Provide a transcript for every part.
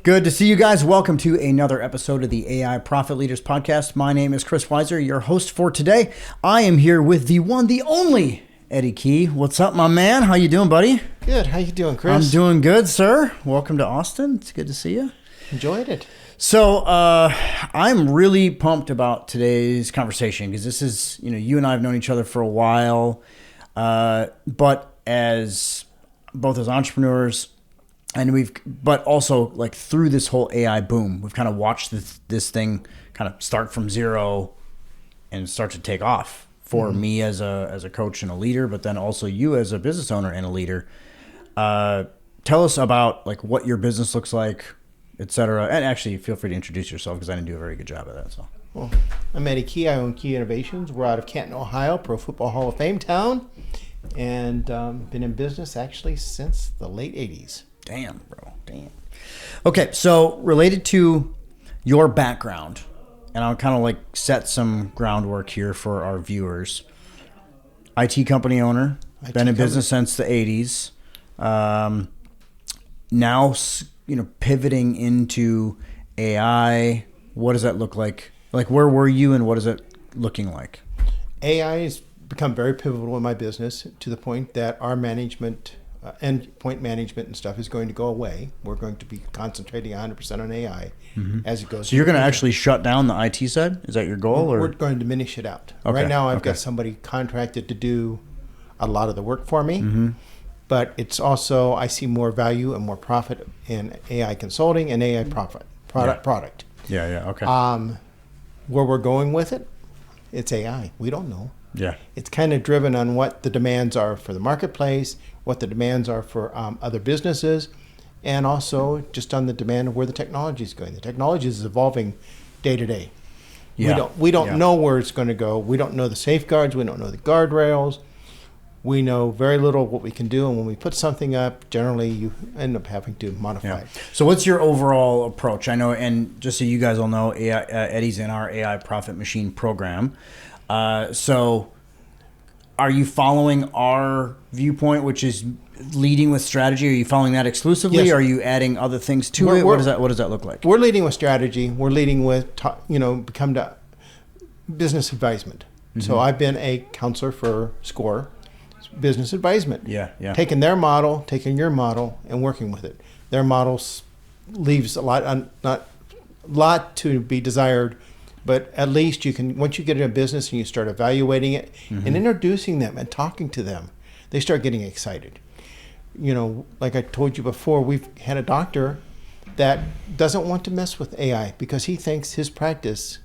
Good to see you guys. Welcome to another episode of the AI Profit Leaders Podcast. My name is Chris Weiser, your host for today. I am here with the one, the only Eddie Kee. What's up, my man? How you doing, buddy? Good. How you doing, Chris? I'm doing good, sir. Welcome to Austin. It's good to see you. Enjoyed it. So I'm really pumped about today's conversation because this is, you and I have known each other for a while, but as both as entrepreneurs, but also like through this whole AI boom, we've kind of watched this thing kind of start from zero and start to take off for me as a coach and a leader, but then also you as a business owner and a leader. Tell us about like what your business looks like, et cetera. And actually feel free to introduce yourself because I didn't do a very good job of that. So, well, I'm Eddie Kee. I own Kee Innovations. We're out of Canton, Ohio, Pro Football Hall of Fame town, and been in business actually since the late 80s. Damn, bro. Damn. Okay, so related to your background, and I'll kind of like set some groundwork here for our viewers. IT company owner, been in business since the 80s. Now, pivoting into AI. What does that look like? Like, where were you and what is it looking like? AI has become very pivotal in my business to the point that our management endpoint management and stuff is going to go away. We're going to be concentrating 100% on AI as it goes. So you're going to actually shut down the IT side? Is that your goal? We're going to diminish it out. Okay. Right now I've got somebody contracted to do a lot of the work for me, but it's also, I see more value and more profit in AI consulting and AI product. Yeah, okay. Where we're going with it, it's AI. We don't know. Yeah. It's kind of driven on what the demands are for the marketplace, what the demands are for other businesses, and also just on the demand of where the technology is going. The technology is evolving day to day. Yeah. We don't know where it's going to go. We don't know the safeguards. We don't know the guardrails. We know very little what we can do. And when we put something up, generally you end up having to modify it. So what's your overall approach? I know, and just so you guys all know, Eddie's in our AI Profit Machine program. So are you following our viewpoint, which is leading with strategy? Are you following that exclusively? Yes. Or are you adding other things to it? What does that look like? We're leading with strategy. We're leading with, become to business advisement. So I've been a counselor for SCORE, business advisement. Yeah. Taking their model, taking your model, and working with it. Their model leaves a lot to be desired. But at least you can, once you get in a business and you start evaluating it and introducing them and talking to them, they start getting excited. Like I told you before, we've had a doctor that doesn't want to mess with AI because he thinks his practice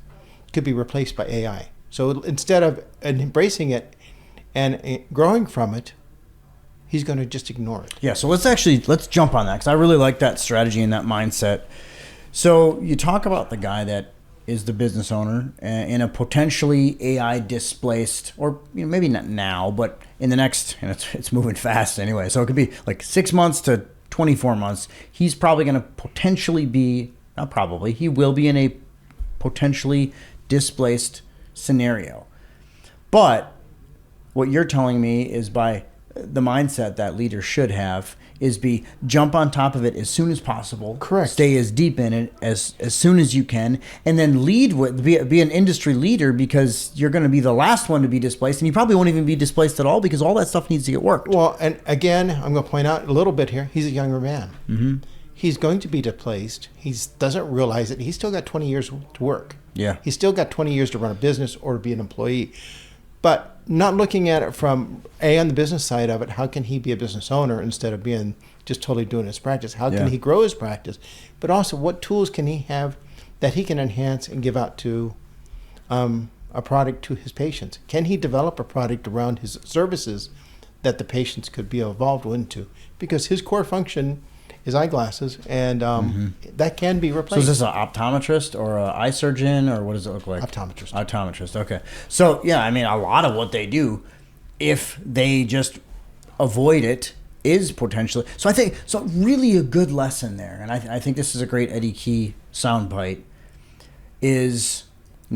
could be replaced by AI. So instead of embracing it and growing from it, he's going to just ignore it. Yeah, so let's jump on that because I really like that strategy and that mindset. So you talk about the guy that is the business owner in a potentially AI displaced, or maybe not now, but in the next, and it's moving fast anyway. So it could be like 6 months to 24 months. He's probably going to potentially be, not probably, he will be in a potentially displaced scenario. But what you're telling me is by the mindset that leaders should have is jump on top of it as soon as possible. Correct. Stay as deep in it as soon as you can, and then lead with be an industry leader because you're going to be the last one to be displaced, and you probably won't even be displaced at all because all that stuff needs to get worked. Well, and again, I'm going to point out a little bit here. He's a younger man. He's going to be displaced. He doesn't realize it. He's still got 20 years to work. Yeah. He's still got 20 years to run a business or to be an employee. But not looking at it from on the business side of it, how can he be a business owner instead of being just totally doing his practice? How can he grow his practice? But also, what tools can he have that he can enhance and give out to a product to his patients? Can he develop a product around his services that the patients could be involved into? Because his core function is eyeglasses, and that can be replaced. So is this an optometrist or an eye surgeon, or what does it look like? Optometrist, okay. So, yeah, I mean, a lot of what they do, if they just avoid it, is potentially... So I think, really a good lesson there, and I think this is a great Eddie Kee soundbite, is,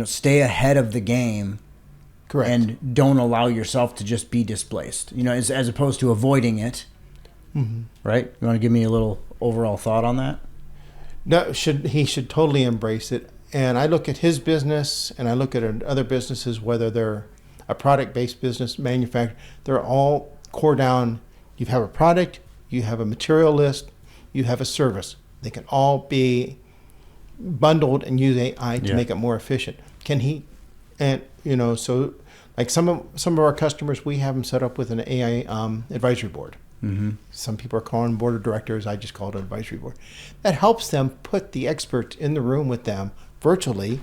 stay ahead of the game. Correct. And don't allow yourself to just be displaced, as opposed to avoiding it. Right? You want to give me a little overall thought on that? No, he should totally embrace it. And I look at his business and I look at other businesses, whether they're a product-based business, manufacturer, they're all core down. You have a product, you have a material list, you have a service. They can all be bundled and use AI to make it more efficient. Can he, and so like some of our customers, we have them set up with an AI advisory board. Mm-hmm. Some people are calling board of directors. I just call it an advisory board. That helps them put the experts in the room with them virtually,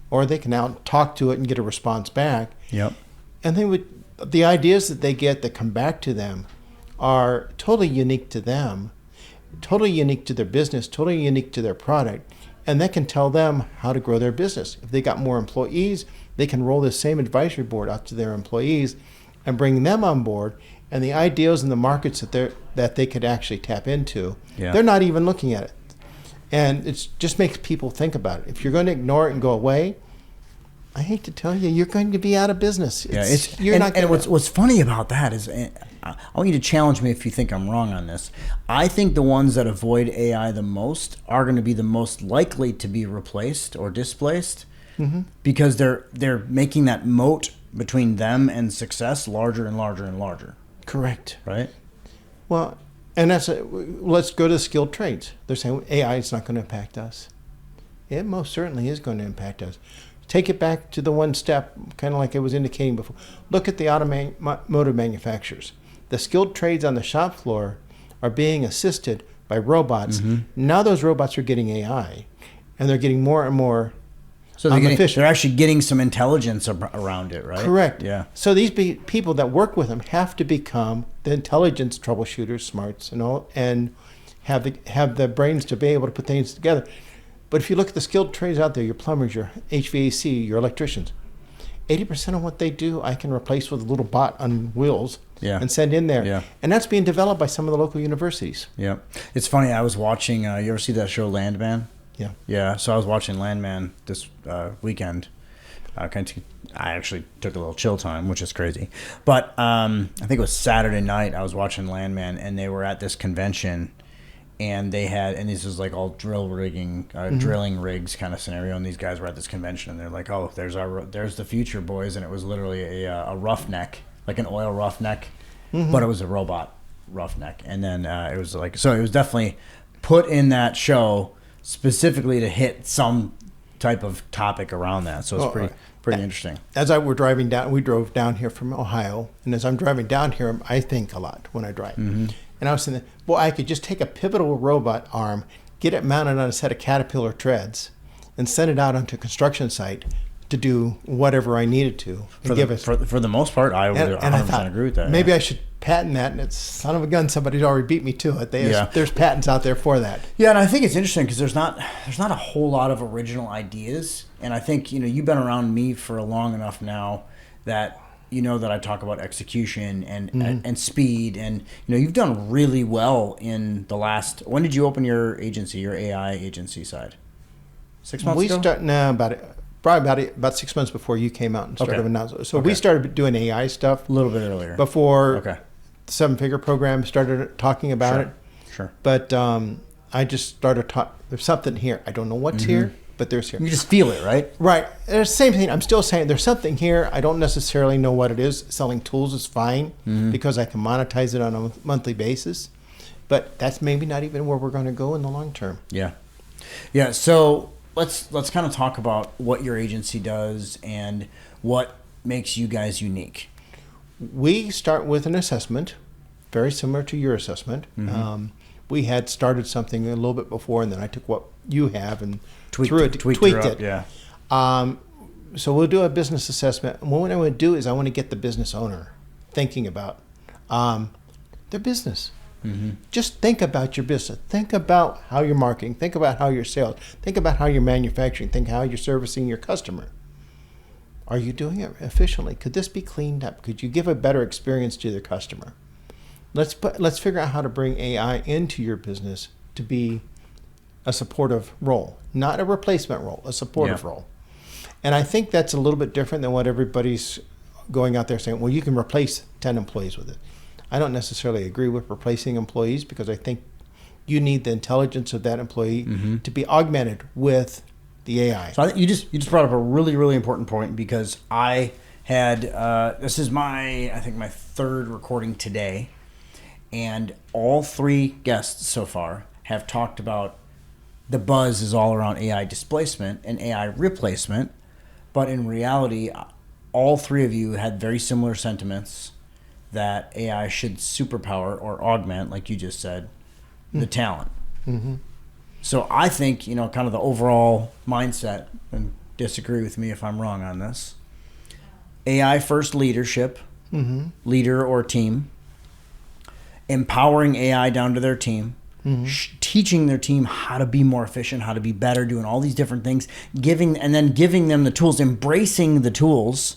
or they can now talk to it and get a response back. Yep. And the ideas that they get that come back to them are totally unique to them, totally unique to their business, totally unique to their product. And that can tell them how to grow their business. If they got more employees, they can roll this same advisory board out to their employees and bring them on board. And the ideas in the markets that they could actually tap into, they're not even looking at it. And it just makes people think about it. If you're going to ignore it and go away, I hate to tell you, you're going to be out of business. What's funny about that is, I want you to challenge me if you think I'm wrong on this. I think the ones that avoid AI the most are going to be the most likely to be replaced or displaced, because they're making that moat between them and success larger and larger and larger. Correct. Right? Well, and let's go to the skilled trades. They're saying AI is not going to impact us. It most certainly is going to impact us. Take it back to the one step, kind of like I was indicating before. Look at the automotive manufacturers. The skilled trades on the shop floor are being assisted by robots. Now those robots are getting AI, and they're getting more and more efficient. They're actually getting some intelligence around it, right? Correct. Yeah. So these people that work with them have to become the intelligence troubleshooters, smarts, and have the brains to be able to put things together. But if you look at the skilled trades out there, your plumbers, your HVAC, your electricians, 80% of what they do, I can replace with a little bot on wheels and send in there. Yeah. And that's being developed by some of the local universities. Yeah. It's funny. I was watching, you ever see that show Landman? Yeah. Yeah. So I was watching Landman this weekend. I actually took a little chill time, which is crazy. But I think it was Saturday night. I was watching Landman, and they were at this convention. And this was like all drilling rigs kind of scenario. And these guys were at this convention, and they're like, "Oh, there's the future, boys!" And it was literally a roughneck, like an oil roughneck, but it was a robot roughneck. And then it was like, so it was definitely put in that show specifically to hit some type of topic around that. So it's pretty interesting. As we drove down here from Ohio, and as I'm driving down here, I think a lot when I drive. And I was thinking, I could just take a pivotal robot arm, get it mounted on a set of Caterpillar treads, and send it out onto a construction site to do whatever I needed to. For the most part, I would 100% agree with that. Maybe I should patent that, and it's son of a gun, somebody's already beat me to it. There's patents out there for that. Yeah, and I think it's interesting because there's not a whole lot of original ideas, and I think you've been around me for long enough now that that I talk about execution and speed, and you've done really well in the last. When did you open your agency, your AI agency side? 6 months ago? About 6 months before you came out and started announcing. So we started doing AI stuff a little bit earlier before the seven-figure program started talking about it. Sure. But I just started there's something here. I don't know what's here, but there's here. You just feel it, right? Right. And it's the same thing. I'm still saying there's something here. I don't necessarily know what it is. Selling tools is fine because I can monetize it on a monthly basis. But that's maybe not even where we're going to go in the long term. Yeah. Yeah. So let's kind of talk about what your agency does and what makes you guys unique. We start with an assessment, very similar to your assessment. We had started something a little bit before, and then I took what you have and tweaked it. Yeah. So we'll do a business assessment. And what I want to do is I want to get the business owner thinking about their business. Just think about your business. Think about how you're marketing. Think about how you're sales. Think about how you're manufacturing. Think how you're servicing your customer. Are you doing it efficiently? Could this be cleaned up? Could you give a better experience to the customer? Let's figure out how to bring AI into your business to be a supportive role, not a replacement role, a supportive role. And I think that's a little bit different than what everybody's going out there saying, well, you can replace 10 employees with it. I don't necessarily agree with replacing employees because I think you need the intelligence of that employee to be augmented with the AI. So I think you just brought up a really, really important point, because I had this is my third recording today, and all three guests so far have talked about the buzz is all around AI displacement and AI replacement, but in reality, all three of you had very similar sentiments that AI should superpower or augment, like you just said, the talent. So I think, kind of the overall mindset, and disagree with me if I'm wrong on this, AI first leadership, leader or team, empowering AI down to their team, teaching their team how to be more efficient, how to be better, doing all these different things, giving them the tools, embracing the tools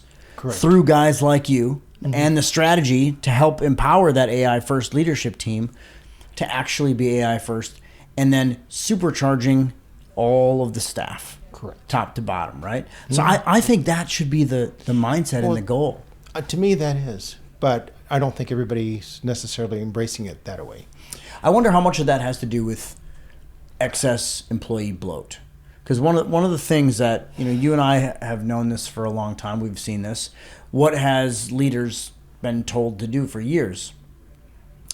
through guys like you, and the strategy to help empower that AI first leadership team to actually be AI first, and then supercharging all of the staff, top to bottom, right? So I think that should be the mindset and the goal. To me, that is, but I don't think everybody's necessarily embracing it that way. I wonder how much of that has to do with excess employee bloat. Because one of the things that, you and I have known this for a long time, we've seen this. What has leaders been told to do for years?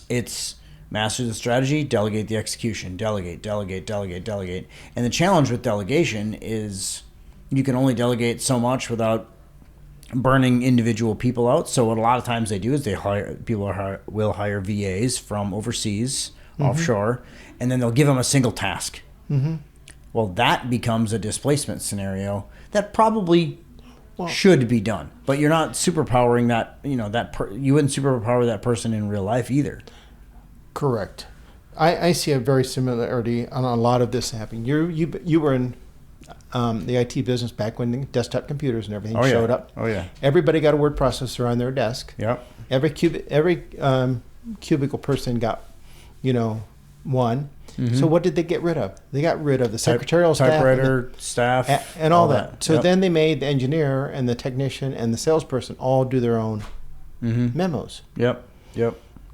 It's master the strategy, delegate the execution, delegate. And the challenge with delegation is you can only delegate so much without burning individual people out. So what a lot of times they do is will hire VAs from overseas, offshore, and then they'll give them a single task. Well, that becomes a displacement scenario that probably should be done, but you're not superpowering that. You wouldn't superpower that person in real life either. Correct. I see a very similarity on a lot of this happening. You were in the IT business back when the desktop computers and everything showed up. Oh yeah. Everybody got a word processor on their desk. Yep. Every cubicle person got, one. So what did they get rid of? They got rid of the secretarial staff, typewriter staff, and all that. So then they made the engineer and the technician and the salesperson all do their own memos. Yep.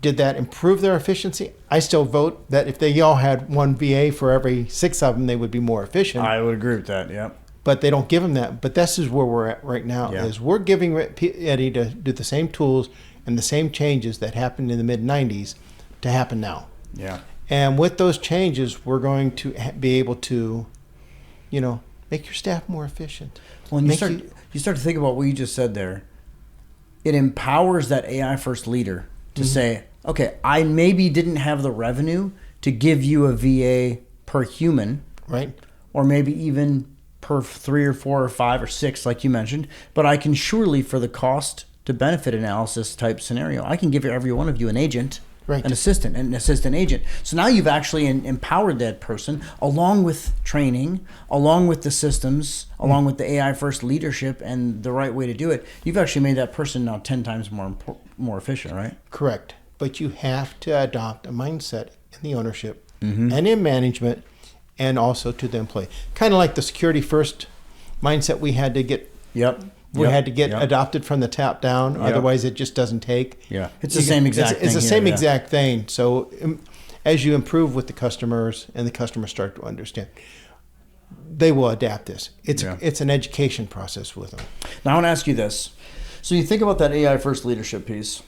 Did that improve their efficiency? I still vote that if they all had one VA for every 6 of them, they would be more efficient. I would agree with that. Yep. But they don't give them that. But this is where we're at right now. Is we're giving Eddie to do the same tools and the same changes that happened in the mid '90s to happen now. Yeah. And with those changes, we're going to be able to, make your staff more efficient. Well, and you start to think about what you just said there. It empowers that AI first leader to say, okay, I maybe didn't have the revenue to give you a VA per human, right? Or maybe even per 3 or 4 or 5 or 6, like you mentioned, but I can surely, for the cost to benefit analysis type scenario, I can give every one of you an agent. Right. An assistant agent. So now you've actually empowered that person, along with training, along with the systems, along with the AI first leadership and the right way to do it. You've actually made that person now 10 times more efficient, right? Correct. But you have to adopt a mindset in the ownership and in management, and also to the employee. Kind of like the security first mindset we had to get. We had to get adopted from the top down, otherwise it just doesn't take. Yeah, it's the same exact thing. It's the same exact thing. So as you improve with the customers and the customers start to understand, they will adapt this. It's an education process with them. Now I want to ask you this. So you think about that AI first leadership piece,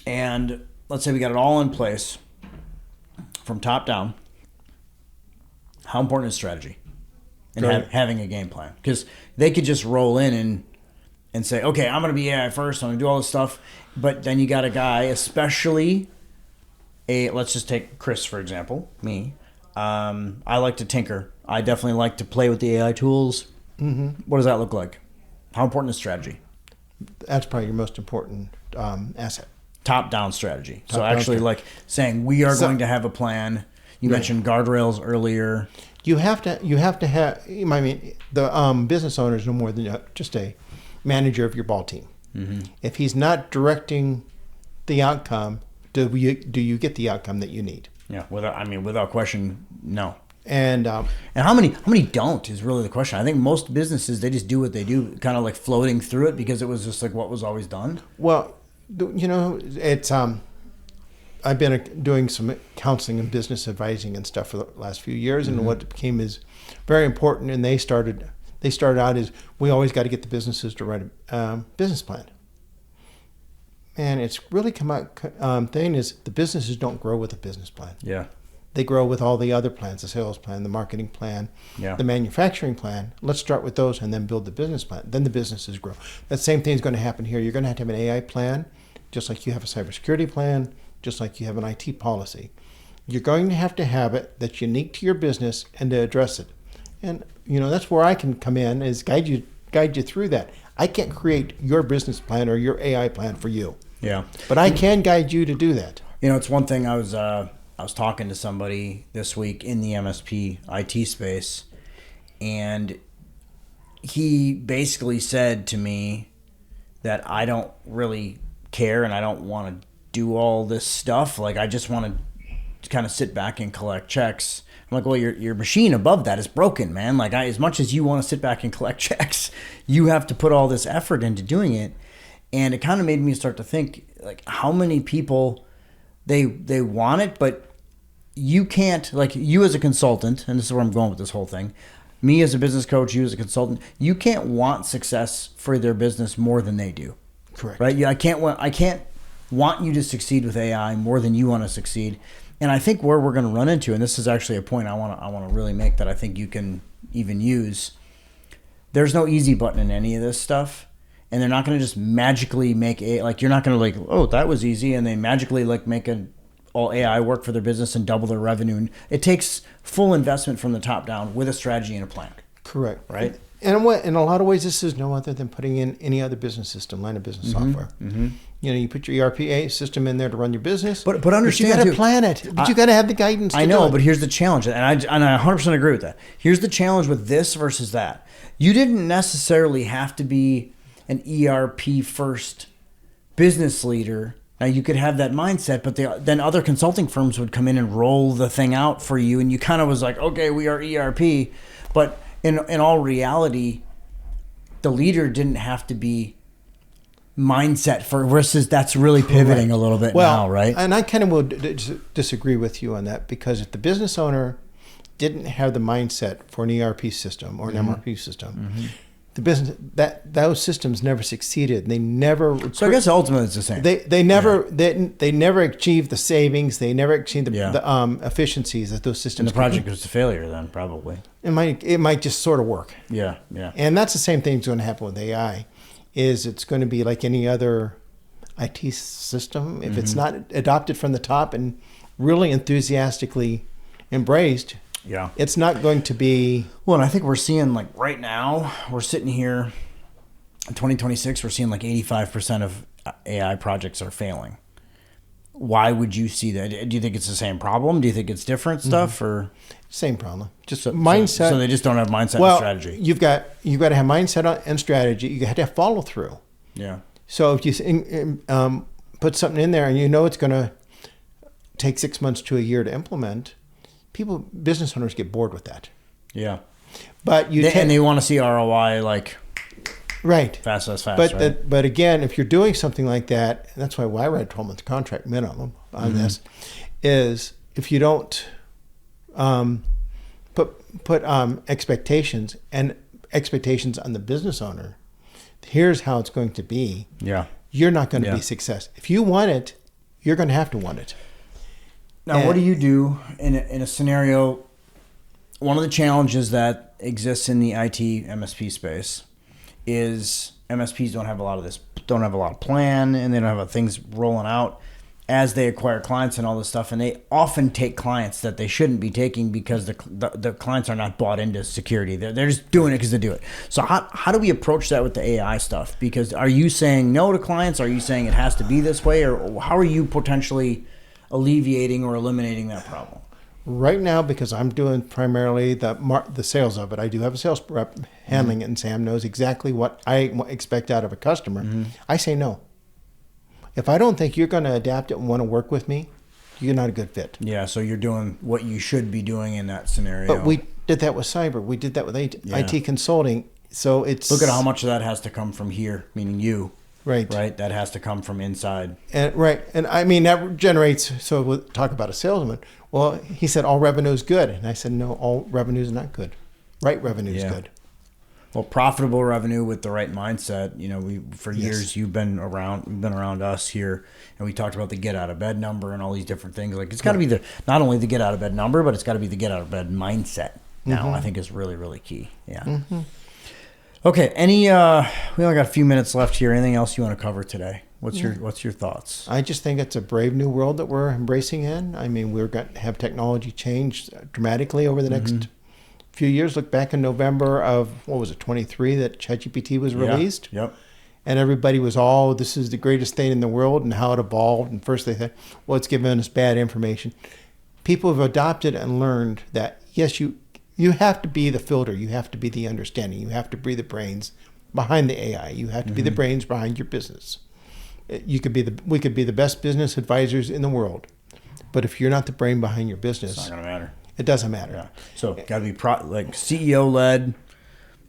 and let's say we got it all in place from top down. How important is strategy? And having a game plan, because they could just roll in and say, okay, I'm going to be AI first, I'm going to do all this stuff, but then you got a guy, especially let's just take Chris for example, me. I like to tinker. I definitely like to play with the AI tools. What does that look like? How important is strategy? That's probably your most important asset. Top down strategy. So actually, like saying we are going to have a plan. You mentioned guardrails earlier. You have to have. I mean, the business owner is no more than just a manager of your ball team. If he's not directing the outcome, do you get the outcome that you need? Yeah, without question, no. And how many don't is really the question. I think most businesses, they just do what they do, kind of like floating through it because it was just like what was always done. Well, it's I've been doing some counseling and business advising and stuff for the last few years, and what became is very important. And they started out as, we always got to get the businesses to write a business plan. And it's really come out thing is the businesses don't grow with a business plan. Yeah. They grow with all the other plans, the sales plan, the marketing plan, the manufacturing plan. Let's start with those and then build the business plan. Then the businesses grow. That same thing is going to happen here. You're going to have an AI plan, just like you have a cybersecurity plan, just like you have an IT policy. You're going to have it that's unique to your business and to address it. And that's where I can come in, is guide you through that. I can't create your business plan or your AI plan for you. Yeah. But I can guide you to do that. It's one thing. I was talking to somebody this week in the MSP IT space, and he basically said to me that I don't really care and I don't want to do all this stuff. Like, I just want to kind of sit back and collect checks. I'm like, well, your machine above that is broken, man. Like, as much as you want to sit back and collect checks, you have to put all this effort into doing it. And it kind of made me start to think, like, how many people they want it, but you can't, like, you as a consultant, and this is where I'm going with this whole thing, me as a business coach, you as a consultant, you can't want success for their business more than they do. Correct. Right? I can't want you to succeed with AI more than you want to succeed. And I think where we're going to run into, and this is actually a point I want to really make that I think you can even use, there's no easy button in any of this stuff. And they're not going to just magically make you're not going to like, oh, that was easy, and they magically like make all AI work for their business and double their revenue. And it takes full investment from the top down with a strategy and a plan. Correct. Right? And in a lot of ways, this is no other than putting in any other business system, line of business software. Mm-hmm. You put your ERP system in there to run your business. But understand, you got to plan it. But you got to have the guidance. I know, but here's the challenge, and I 100% agree with that. Here's the challenge with this versus that. You didn't necessarily have to be an ERP first business leader. Now, you could have that mindset, but then other consulting firms would come in and roll the thing out for you, and you kind of was like, okay, we are ERP. But in all reality, the leader didn't have to be mindset for, versus that's really pivoting a little bit now, right? And I kind of will disagree with you on that, because if the business owner didn't have the mindset for an ERP system or an MRP system, the business those systems never succeeded. They never. So I guess ultimately it's the same. They never achieved the savings. They never achieved the efficiencies that those systems. And the project was a failure then, probably. It might just sort of work. Yeah. And that's the same thing that's going to happen with AI. Is it's going to be like any other IT system. If it's not adopted from the top and really enthusiastically embraced, it's not going to be. Well, and I think we're seeing, like, right now, we're sitting here in 2026, we're seeing like 85% of AI projects are failing. Why would you see that? Do you think it's the same problem? Do you think it's different stuff, or same problem? Just mindset. So they just don't have mindset and strategy. You've got to have mindset and strategy. You have to have follow through. Yeah. So if you put something in there and it's going to take 6 months to a year to implement, business owners get bored with that. Yeah. But and they want to see ROI like. Right. Fast. But again, if you're doing something like that, and that's why I read a 12-month contract minimum on this, is if you don't put expectations on the business owner, here's how it's going to be. Yeah. You're not going to be success. If you want it, you're going to have to want it. Now, what do you do in a scenario? One of the challenges that exists in the IT MSP space is MSPs don't have a lot of plan, and they don't have things rolling out as they acquire clients and all this stuff. And they often take clients that they shouldn't be taking because the clients are not bought into security. They're just doing it because they do it. So how do we approach that with the AI stuff? Because are you saying no to clients? Are you saying it has to be this way? Or how are you potentially alleviating or eliminating that problem? Right now, because I'm doing primarily the sales of it, I do have a sales rep handling it, and Sam knows exactly what I expect out of a customer. I say no. If I don't think you're going to adapt it and want to work with me, you're not a good fit. Yeah, so you're doing what you should be doing in that scenario. But we did that with cyber. We did that with IT consulting. So it's... Look at how much of that has to come from here, meaning you. Right. Right. That has to come from inside. And right. And I mean, that generates, so we'll talk about a salesman. Well, he said all revenue is good. And I said, no, all revenue is not good. Right revenue is good. Well, profitable revenue with the right mindset. You know, for years you've been around us here, and we talked about the get out of bed number and all these different things. Like it's got to be not only the get out of bed number, but it's got to be the get out of bed mindset. Now, I think is really, really key. Yeah. Okay. We only got a few minutes left here. Anything else you want to cover today? What's your thoughts? I just think it's a brave new world that we're embracing in. I mean, we're going to have technology change dramatically over the next few years. Look back in November of, 23, that ChatGPT was released. Yep. And everybody was this is the greatest thing in the world, and how it evolved. And first they said, well, it's giving us bad information. People have adopted and learned that, yes, you have to be the filter. You have to be the understanding. You have to be the brains behind the AI. You have to be the brains behind your business. We could be the best business advisors in the world, but if you're not the brain behind your business, it's not going to matter. It doesn't matter. Yeah. So got to be like CEO led,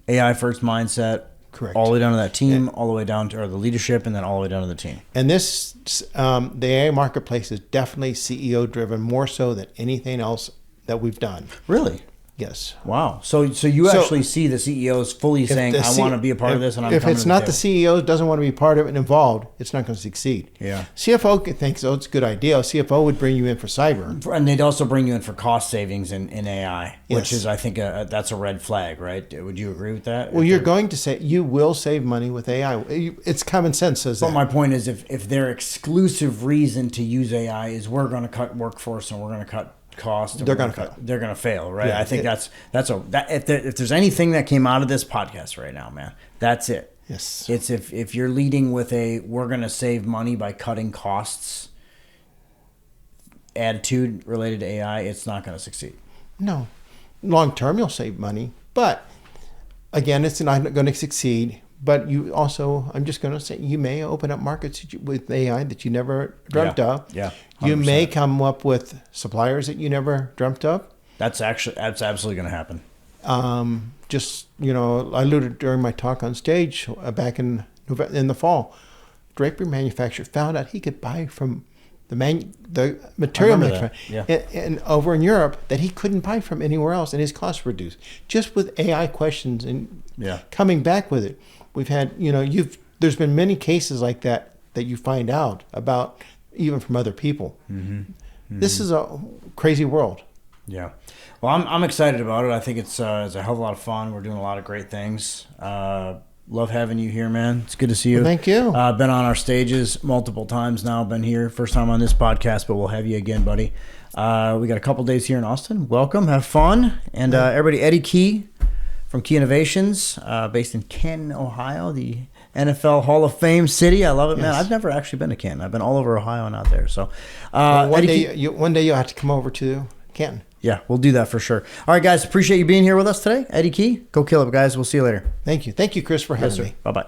AI first mindset. Correct. All the way down to that team, all the way down to the leadership, and then all the way down to the team. And this, the AI marketplace is definitely CEO driven, more so than anything else that we've done. Really? Yes. Wow. So you actually see the CEOs fully saying, "I want to be a part of this," and I'm if coming it's to not the the CEO doesn't want to be part of it and involved, it's not going to succeed. Yeah. CFO thinks, it's a good idea. CFO would bring you in for cyber, and they'd also bring you in for cost savings in AI, which Yes. is, I think, that's a red flag, right? Would you agree with that? well, you're going to say you will save money with AI. It's common sense says But that. my point is, if their exclusive reason to use AI is we're going to cut workforce and we're going to cut cost, and They're going to fail. They're going to fail, right? Yeah, I think if there's anything that came out of this podcast right now, man, that's it. Yes. It's if you're leading with we're going to save money by cutting costs attitude related to AI, it's not going to succeed. No. Long term, you'll save money. But again, it's not going to succeed. But you also, I'm just going to say, you may open up markets with AI that you never dreamt of. Yeah. 100%. You may come up with suppliers that you never dreamt of. That's absolutely going to happen. I alluded during my talk on stage back in the fall. Drapery manufacturer found out he could buy from the material manufacturer and over in Europe that he couldn't buy from anywhere else, and his costs reduced just with AI questions and coming back with it. We've had there's been many cases like that you find out about even from other people. This is a crazy world. Yeah. Well, I'm excited about it. I think it's a hell of a lot of fun. We're doing a lot of great things. Love having you here, man. It's good to see you. Well, thank you. Been on our stages multiple times now. Been here. First time on this podcast, but we'll have you again, buddy. We got a couple days here in Austin. Welcome. Have fun. And everybody, Eddie Kee from Kee Innovations, based in Canton, Ohio, the NFL Hall of Fame city. I love it, man. I've never actually been to Canton. I've been all over Ohio and out there. So one day you'll have to come over to Canton. Yeah, we'll do that for sure. All right, guys, appreciate you being here with us today. Eddie Kee, go kill it, guys. We'll see you later. Thank you. Thank you, Chris, for having me. Bye-bye.